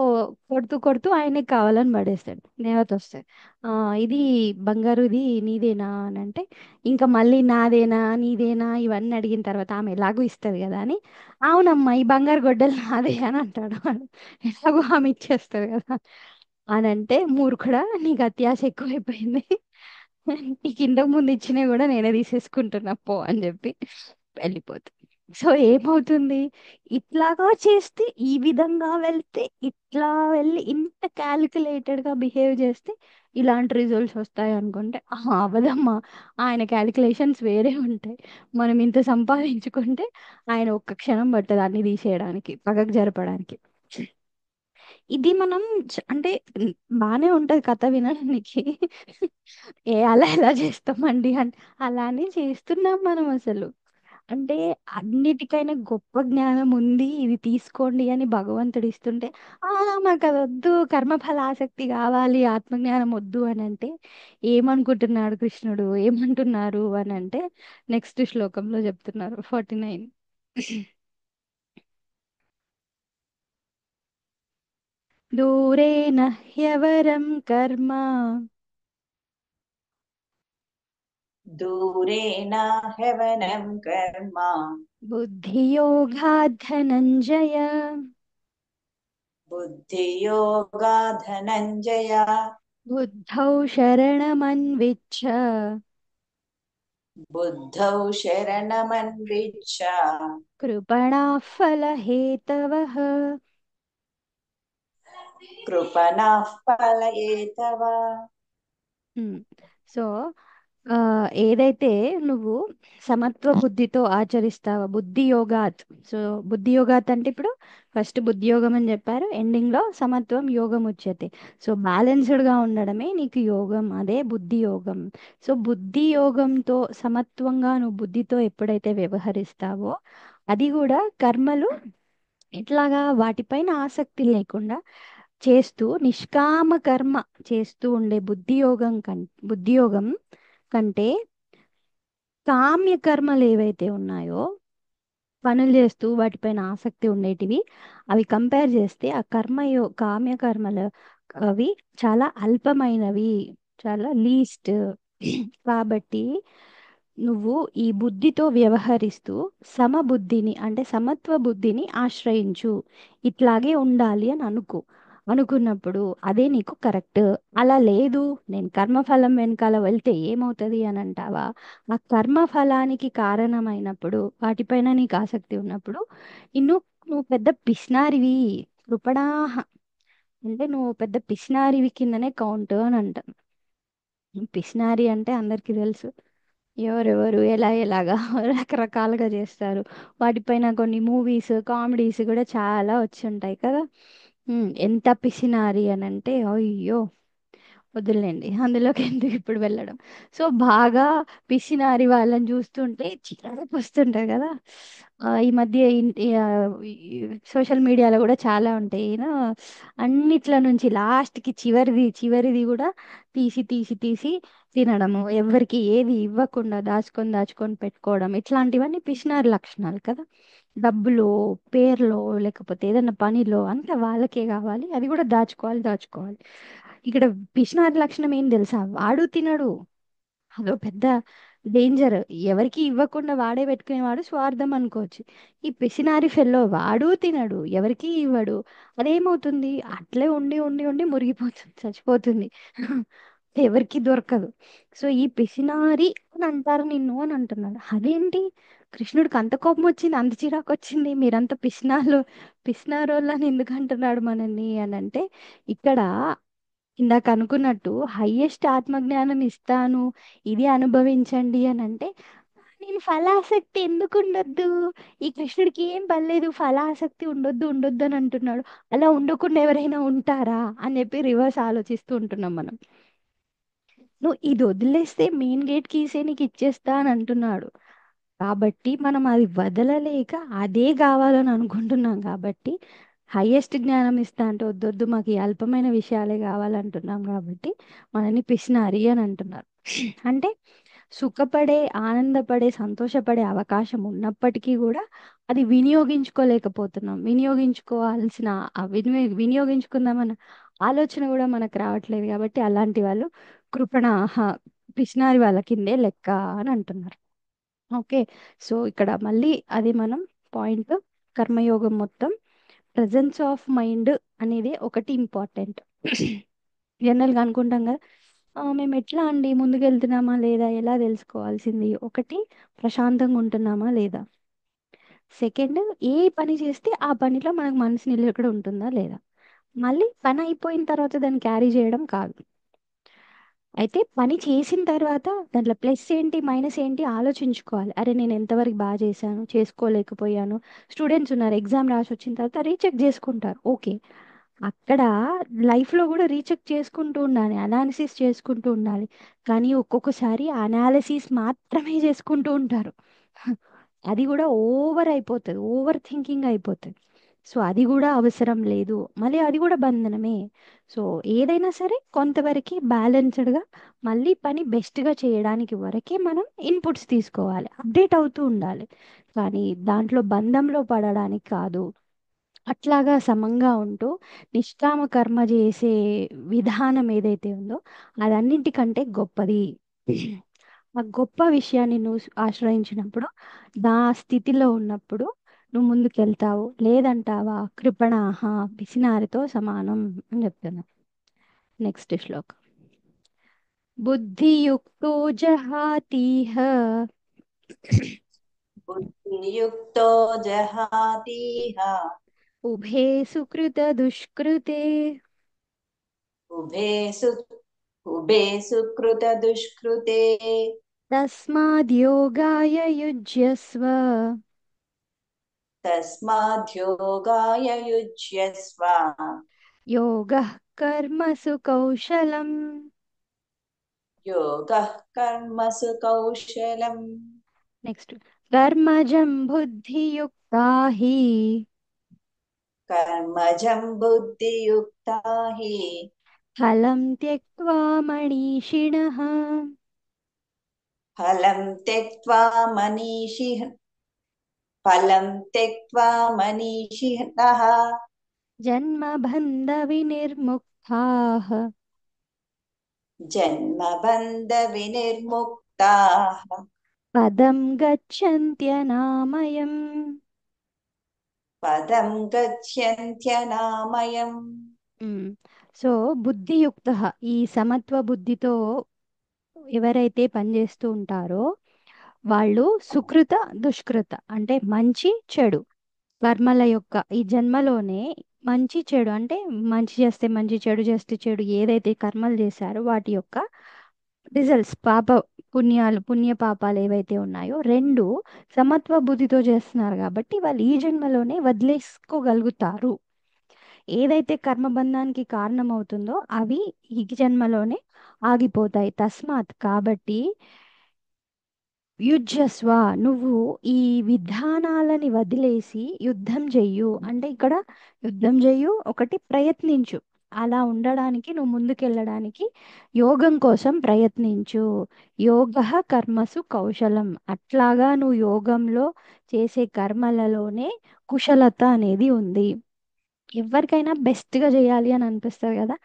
కొడుతూ కొడుతూ ఆయనకి కావాలని పడేస్తాడు, దేవత వస్తుంది. ఇది బంగారు, ఇది నీదేనా అని అంటే, ఇంకా మళ్ళీ నాదేనా నీదేనా ఇవన్నీ అడిగిన తర్వాత ఆమె ఎలాగో ఇస్తుంది కదా అని, అవునమ్మా ఈ బంగారు గొడ్డలు నాదే అని అంటాడు వాడు. ఎలాగో ఆమె ఇచ్చేస్తుంది కదా అని అంటే, మూర్ఖుడా నీకు అత్యాశ ఎక్కువైపోయింది, నీకు ఇంతకు ముందు ఇచ్చినవి కూడా నేనే తీసేసుకుంటున్నా పో అని చెప్పి వెళ్ళిపోతుంది. సో ఏమవుతుంది, ఇట్లాగా చేస్తే ఈ విధంగా వెళ్తే ఇట్లా వెళ్ళి ఇంత calculated గా బిహేవ్ చేస్తే ఇలాంటి రిజల్ట్స్ వస్తాయి అనుకుంటే అవదమ్మా. ఆయన క్యాలిక్యులేషన్స్ వేరే ఉంటాయి. మనం ఇంత సంపాదించుకుంటే ఆయన ఒక్క క్షణం పట్టదు అన్ని తీసేయడానికి, పక్కకు జరపడానికి. ఇది మనం అంటే బానే ఉంటది కథ వినడానికి. అలా ఎలా చేస్తామండి అంటే అలానే చేస్తున్నాం మనం అసలు. అంటే అన్నిటికైనా గొప్ప జ్ఞానం ఉంది, ఇది తీసుకోండి అని భగవంతుడు ఇస్తుంటే ఆ మాకు అది వద్దు, కర్మఫల ఆసక్తి కావాలి, ఆత్మజ్ఞానం వద్దు అని అంటే ఏమనుకుంటున్నాడు కృష్ణుడు, ఏమంటున్నారు అని అంటే నెక్స్ట్ శ్లోకంలో చెప్తున్నారు 49. దూరేణ హ్యవరం కర్మ दूरेण ह्यवनं कर्म बुद्धियोगात् धनञ्जय बुद्धियोगा धनञ्जय बुद्धौ शरणमन्विच्छ बुद्धौ शरणमन्विच्छ कृपणाः फलहेतवः. कृपणाः फलयेतव। సో ఏదైతే నువ్వు సమత్వ బుద్ధితో ఆచరిస్తావో బుద్ధి యోగాత్. సో బుద్ధి యోగాత్ అంటే ఇప్పుడు ఫస్ట్ బుద్ధి యోగం అని చెప్పారు, ఎండింగ్ లో సమత్వం యోగం వచ్చేది. సో బ్యాలెన్స్డ్ గా ఉండడమే నీకు యోగం, అదే బుద్ధి యోగం. సో బుద్ధి యోగంతో సమత్వంగా నువ్వు బుద్ధితో ఎప్పుడైతే వ్యవహరిస్తావో అది కూడా కర్మలు ఇట్లాగా వాటిపైన ఆసక్తి లేకుండా చేస్తూ నిష్కామ కర్మ చేస్తూ ఉండే బుద్ధి యోగం కంటే కామ్య కర్మలు ఏవైతే ఉన్నాయో పనులు చేస్తూ వాటిపైన ఆసక్తి ఉండేటివి, అవి కంపేర్ చేస్తే ఆ కామ్య కర్మలు అవి చాలా అల్పమైనవి, చాలా లీస్ట్. కాబట్టి నువ్వు ఈ బుద్ధితో వ్యవహరిస్తూ సమబుద్ధిని అంటే సమత్వ బుద్ధిని ఆశ్రయించు. ఇట్లాగే ఉండాలి అని అనుకున్నప్పుడు అదే నీకు కరెక్ట్. అలా లేదు, నేను కర్మఫలం వెనకాల వెళ్తే ఏమవుతుంది అని అంటావా, ఆ కర్మఫలానికి కారణమైనప్పుడు వాటిపైన నీకు ఆసక్తి ఉన్నప్పుడు ఇన్ను నువ్వు పెద్ద పిస్నారివి, కృపణాహ అంటే నువ్వు పెద్ద పిస్నారివి కిందనే కౌంట్ అని అంటాను. పిస్నారి అంటే అందరికీ తెలుసు, ఎవరెవరు ఎలా ఎలాగా రకరకాలుగా చేస్తారు. వాటిపైన కొన్ని మూవీస్ కామెడీస్ కూడా చాలా వచ్చి ఉంటాయి కదా. ఎంత పిసినారి అని అంటే అయ్యో వదిలేండి, అందులోకి ఎందుకు ఇప్పుడు వెళ్ళడం. సో బాగా పిసినారి వాళ్ళని చూస్తుంటే చిరాకు వస్తుంటాయి కదా. ఈ మధ్య సోషల్ మీడియాలో కూడా చాలా ఉంటాయి అన్నిట్ల నుంచి లాస్ట్కి చివరిది చివరిది కూడా తీసి తీసి తీసి తినడము, ఎవరికి ఏది ఇవ్వకుండా దాచుకొని దాచుకొని పెట్టుకోవడం, ఇట్లాంటివన్నీ పిసినారి లక్షణాలు కదా. డబ్బులో పేర్లో లేకపోతే ఏదైనా పనిలో అంతా వాళ్ళకే కావాలి, అది కూడా దాచుకోవాలి దాచుకోవాలి. ఇక్కడ పిసినారి లక్షణం ఏం తెలుసా, వాడు తినడు, అదో పెద్ద డేంజర్. ఎవరికి ఇవ్వకుండా వాడే పెట్టుకునేవాడు స్వార్థం అనుకోవచ్చు. ఈ పిసినారి ఫెల్లో వాడు తినడు, ఎవరికి ఇవ్వడు, అదేమవుతుంది అట్లే ఉండి ఉండి ఉండి మురిగిపోతుంది, చచ్చిపోతుంది. ఎవరికి దొరకదు. సో ఈ పిసినారి అని అంటారు నిన్ను అని అంటున్నాడు. అదేంటి కృష్ణుడికి అంత కోపం వచ్చింది, అంత చిరాకు వచ్చింది, మీరంత పిసినారోళ్ళని ఎందుకు అంటున్నాడు మనల్ని అని అంటే ఇక్కడ ఇందాక అనుకున్నట్టు హయ్యెస్ట్ ఆత్మజ్ఞానం ఇస్తాను, ఇది అనుభవించండి అని అంటే నేను ఫలాసక్తి ఎందుకు ఉండొద్దు, ఈ కృష్ణుడికి ఏం పర్లేదు ఫలాసక్తి ఉండొద్దు ఉండొద్దు అని అంటున్నాడు, అలా ఉండకుండా ఎవరైనా ఉంటారా అని చెప్పి రివర్స్ ఆలోచిస్తూ ఉంటున్నాం మనం. నువ్వు ఇది వదిలేస్తే మెయిన్ గేట్ కీసే నీకు ఇచ్చేస్తా అని అంటున్నాడు. కాబట్టి మనం అది వదలలేక అదే కావాలని అనుకుంటున్నాం కాబట్టి హైయెస్ట్ జ్ఞానం ఇస్తా అంటే వద్దొద్దు మాకు ఈ అల్పమైన విషయాలే కావాలంటున్నాం కాబట్టి మనని పిసినారి అని అంటున్నారు. అంటే సుఖపడే ఆనందపడే సంతోషపడే అవకాశం ఉన్నప్పటికీ కూడా అది వినియోగించుకోలేకపోతున్నాం. వినియోగించుకోవాల్సిన వినియోగించుకుందామన్న ఆలోచన కూడా మనకు రావట్లేదు కాబట్టి అలాంటి వాళ్ళు కృపణ పిసినారి వాళ్ళ కిందే లెక్క అని అంటున్నారు. ఓకే. సో ఇక్కడ మళ్ళీ అది మనం పాయింట్, కర్మయోగం మొత్తం ప్రజెన్స్ ఆఫ్ మైండ్ అనేది ఒకటి ఇంపార్టెంట్. జనరల్గా అనుకుంటాం కదా, మేము ఎట్లా అండి ముందుకెళ్తున్నామా లేదా ఎలా తెలుసుకోవాల్సింది, ఒకటి ప్రశాంతంగా ఉంటున్నామా లేదా, సెకండ్, ఏ పని చేస్తే ఆ పనిలో మనకు మనసు నిలకడ ఉంటుందా లేదా. మళ్ళీ పని అయిపోయిన తర్వాత దాన్ని క్యారీ చేయడం కాదు. అయితే పని చేసిన తర్వాత దాంట్లో ప్లస్ ఏంటి మైనస్ ఏంటి ఆలోచించుకోవాలి. అరే నేను ఎంతవరకు బాగా చేశాను, చేసుకోలేకపోయాను. స్టూడెంట్స్ ఉన్నారు, ఎగ్జామ్ రాసి వచ్చిన తర్వాత రీచెక్ చేసుకుంటారు, ఓకే. అక్కడ లైఫ్లో కూడా రీచెక్ చేసుకుంటూ ఉండాలి, అనాలిసిస్ చేసుకుంటూ ఉండాలి. కానీ ఒక్కొక్కసారి అనాలిసిస్ మాత్రమే చేసుకుంటూ ఉంటారు. అది కూడా ఓవర్ అయిపోతుంది, ఓవర్ థింకింగ్ అయిపోతుంది. సో అది కూడా అవసరం లేదు, మళ్ళీ అది కూడా బంధనమే. సో ఏదైనా సరే కొంతవరకు బ్యాలెన్స్డ్గా మళ్ళీ పని బెస్ట్గా చేయడానికి వరకే మనం ఇన్పుట్స్ తీసుకోవాలి, అప్డేట్ అవుతూ ఉండాలి. కానీ దాంట్లో బంధంలో పడడానికి కాదు. అట్లాగా సమంగా ఉంటూ నిష్కామ కర్మ చేసే విధానం ఏదైతే ఉందో అదన్నింటికంటే గొప్పది. ఆ గొప్ప విషయాన్ని నువ్వు ఆశ్రయించినప్పుడు, నా స్థితిలో ఉన్నప్పుడు నువ్వు ముందుకెళ్తావు. లేదంటావా కృపణాహ పిసినారితో సమానం అని చెప్తున్నా. నెక్స్ట్ శ్లోకం. బుద్ధియుక్తో జహాతీహ बुद्धियुक्तो जहातीह ఉభే సుకృత దుష్కృతే उभे सु उभे सुकृतदुष्कृते తస్మాద్యోగాయ యుజ్యస్వ तस्माद्योगाय युज्यस्व యోగః కర్మసు కౌశలం. योगः कर्मसु कौशलम् నెక్స్ట్, కర్మజం బుద్ధియుక్తా హి कर्मजं बुद्धियुक्ता हि ఫలం త్యక్వా మనీషిణః. फलं त्यक्त्वा मनीषिः फलं त्यक्त्वा मनीषिणः జన్మబంధ వినిర్ముక్తాః जन्मबन्धविनिर्मुक्ताः పదం గచ్చన్త్యనామయం. पदं गच्छन्त्यनामयम् సో బుద్ధియుక్త, ఈ సమత్వ బుద్ధితో ఎవరైతే పనిచేస్తూ ఉంటారో వాళ్ళు సుకృత దుష్కృత అంటే మంచి చెడు కర్మల యొక్క ఈ జన్మలోనే మంచి చెడు అంటే మంచి చేస్తే మంచి చెడు చేస్తే చెడు ఏదైతే కర్మలు చేశారో వాటి యొక్క రిజల్ట్స్ పాప పుణ్యాలు పుణ్య పాపాలు ఏవైతే ఉన్నాయో రెండు సమత్వ బుద్ధితో చేస్తున్నారు కాబట్టి వాళ్ళు ఈ జన్మలోనే వదిలేసుకోగలుగుతారు. ఏదైతే కర్మబంధానికి కారణమవుతుందో అవి ఈ జన్మలోనే ఆగిపోతాయి. తస్మాత్ కాబట్టి యుజ్యస్వ, నువ్వు ఈ విధానాలని వదిలేసి యుద్ధం చెయ్యు అంటే ఇక్కడ యుద్ధం చెయ్యు ఒకటి ప్రయత్నించు. అలా ఉండడానికి నువ్వు ముందుకెళ్ళడానికి యోగం కోసం ప్రయత్నించు. యోగ కర్మసు కౌశలం, అట్లాగా నువ్వు యోగంలో చేసే కర్మలలోనే కుశలత అనేది ఉంది. ఎవరికైనా బెస్ట్గా చేయాలి అని అనిపిస్తుంది కదా,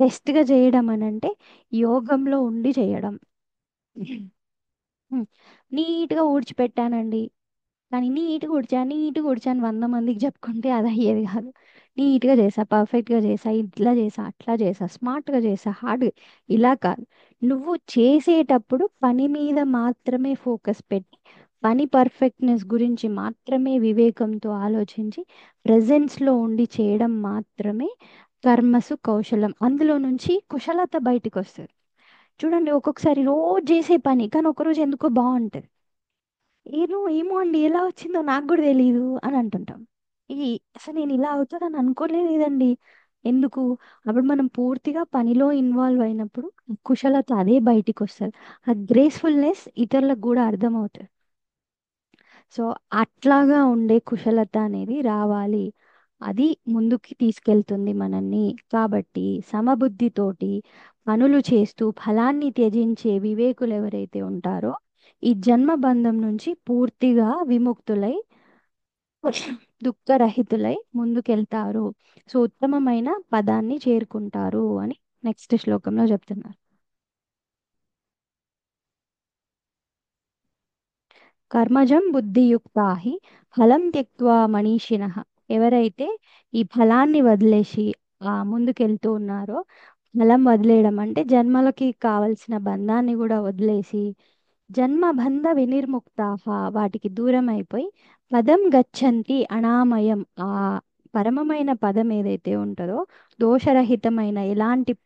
బెస్ట్గా చేయడం అని అంటే యోగంలో ఉండి చేయడం. నీట్గా ఊడ్చిపెట్టానండి, కానీ నీట్గా ఊడ్చాను 100 మందికి చెప్పుకుంటే అది అయ్యేది కాదు. నీట్గా చేసా, పర్ఫెక్ట్గా చేసా, ఇట్లా చేసా అట్లా చేసా, స్మార్ట్గా చేసా, హార్డ్గా, ఇలా కాదు. నువ్వు చేసేటప్పుడు పని మీద మాత్రమే ఫోకస్ పెట్టి పని పర్ఫెక్ట్నెస్ గురించి మాత్రమే వివేకంతో ఆలోచించి ప్రజెన్స్లో ఉండి చేయడం మాత్రమే కర్మసు కౌశలం. అందులో నుంచి కుశలత బయటికి వస్తుంది. చూడండి, ఒక్కొక్కసారి రోజు చేసే పని కానీ ఒకరోజు ఎందుకో బాగుంటుంది. ఏమో అండి ఎలా వచ్చిందో నాకు కూడా తెలియదు అని అంటుంటాం. ఈ అసలు నేను ఇలా అవుతుందని అనుకోలేదండి. ఎందుకు? అప్పుడు మనం పూర్తిగా పనిలో ఇన్వాల్వ్ అయినప్పుడు కుశలత అదే బయటికి వస్తుంది. ఆ గ్రేస్ఫుల్నెస్ ఇతరులకు కూడా అర్థమవుతుంది. సో అట్లాగా ఉండే కుశలత అనేది రావాలి. అది ముందుకి తీసుకెళ్తుంది మనల్ని. కాబట్టి సమబుద్ధితోటి పనులు చేస్తూ ఫలాన్ని త్యజించే వివేకులు ఎవరైతే ఉంటారో ఈ జన్మ బంధం నుంచి పూర్తిగా విముక్తులై దుఃఖరహితులై ముందుకెళ్తారు. సో ఉత్తమమైన పదాన్ని చేరుకుంటారు అని నెక్స్ట్ శ్లోకంలో చెప్తున్నారు. కర్మజం బుద్ధియుక్తా హి ఫలం త్యక్వా మనీషిణః. ఎవరైతే ఈ ఫలాన్ని వదిలేసి ముందుకెళ్తూ ఉన్నారో, ఫలం వదిలేయడం అంటే జన్మలకి కావలసిన బంధాన్ని కూడా వదిలేసి జన్మబంధ వినిర్ముక్తాః వాటికి దూరం అయిపోయి పదం గచ్చంతి అనామయం ఆ పరమమైన పదం ఏదైతే ఉంటుందో దోషరహితమైన ఎలాంటి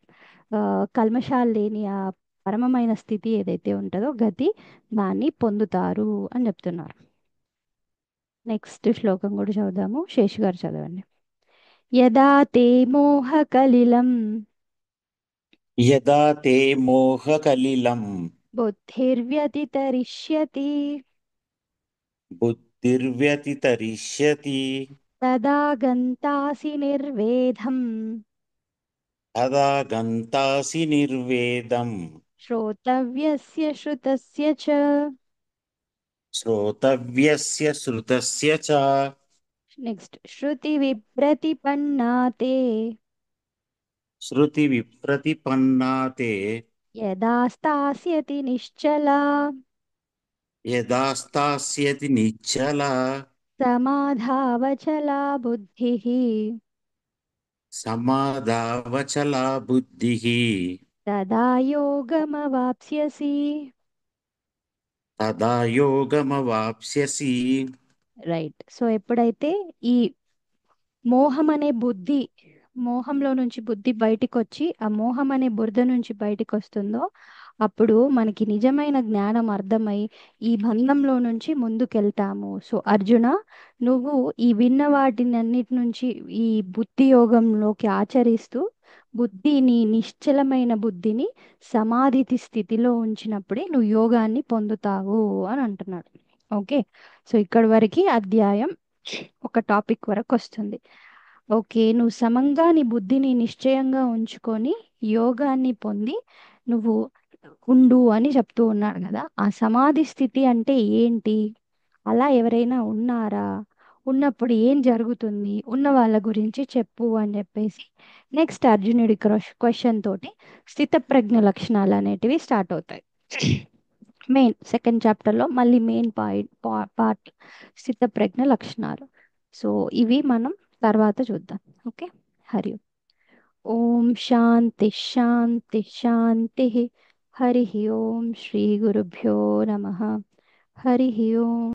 ఆ, కల్మషాలు లేని ఆ పరమమైన స్థితి ఏదైతే ఉంటుందో గతి దాన్ని పొందుతారు అని చెప్తున్నారు. నెక్స్ట్ శ్లోకం కూడా చదువుదాము. శేషు గారు చదవండి. యదా తే మోహకలిలం యదా తే మోహకలిలం బుద్ధిర్వ్యతితరిష్యతి బుద్ధిర్వ్యతితరిష్యతి తదా గంతాసి నిర్వేదం తదా గంతాసి నిర్వేదం శ్రోతవ్యస్య శ్రుతస్య చ. శ్రోతవ్యస్య శ్రుతస్య చ నెక్స్ట్ శృతి విప్రతిపన్నా తే శృతి విప్రతిపన్నా తే యదా స్థాస్యతి నిశ్చలా యదా స్థాస్యతి నిశ్చల సమాధావచలా బుద్ధిః సమాధావచలా బుద్ధిః తదా యోగమవాప్స్యసి. తదా యోగమవాప్స్యసి. రైట్. సో ఎప్పుడైతే ఈ మోహం అనే బుద్ధి మోహంలో నుంచి బుద్ధి బయటికి వచ్చి ఆ మోహం అనే బురద నుంచి బయటికి వస్తుందో అప్పుడు మనకి నిజమైన జ్ఞానం అర్థమై ఈ బంధంలో నుంచి ముందుకెళ్తాము. సో అర్జున, నువ్వు ఈ విన్న వాటిని అన్నిటి నుంచి ఈ బుద్ధి యోగంలోకి ఆచరిస్తూ బుద్ధిని నిశ్చలమైన బుద్ధిని సమాధి స్థితిలో ఉంచినప్పుడే నువ్వు యోగాన్ని పొందుతావు అని అంటున్నాడు. ఓకే. సో ఇక్కడ వరకు అధ్యాయం ఒక టాపిక్ వరకు వస్తుంది. ఓకే, నువ్వు సమంగా నీ బుద్ధిని నిశ్చయంగా ఉంచుకొని యోగాన్ని పొంది నువ్వు ఉండు అని చెప్తూ ఉన్నాడు కదా. ఆ సమాధి స్థితి అంటే ఏంటి? అలా ఎవరైనా ఉన్నారా? ఉన్నప్పుడు ఏం జరుగుతుంది? ఉన్న వాళ్ళ గురించి చెప్పు అని చెప్పేసి నెక్స్ట్ అర్జునుడి క్వశ్చన్ తోటి స్థితప్రజ్ఞ లక్షణాలు అనేటివి స్టార్ట్ అవుతాయి. మెయిన్ సెకండ్ చాప్టర్లో మళ్ళీ మెయిన్ పార్ట్ స్థితప్రజ్ఞ లక్షణాలు. సో ఇవి మనం తర్వాత చూద్దాం. ఓకే. హరి ఓం. ఓం శాంతి శాంతి శాంతి. హరి ఓం శ్రీ గురుభ్యో నమ. హరి ఓం.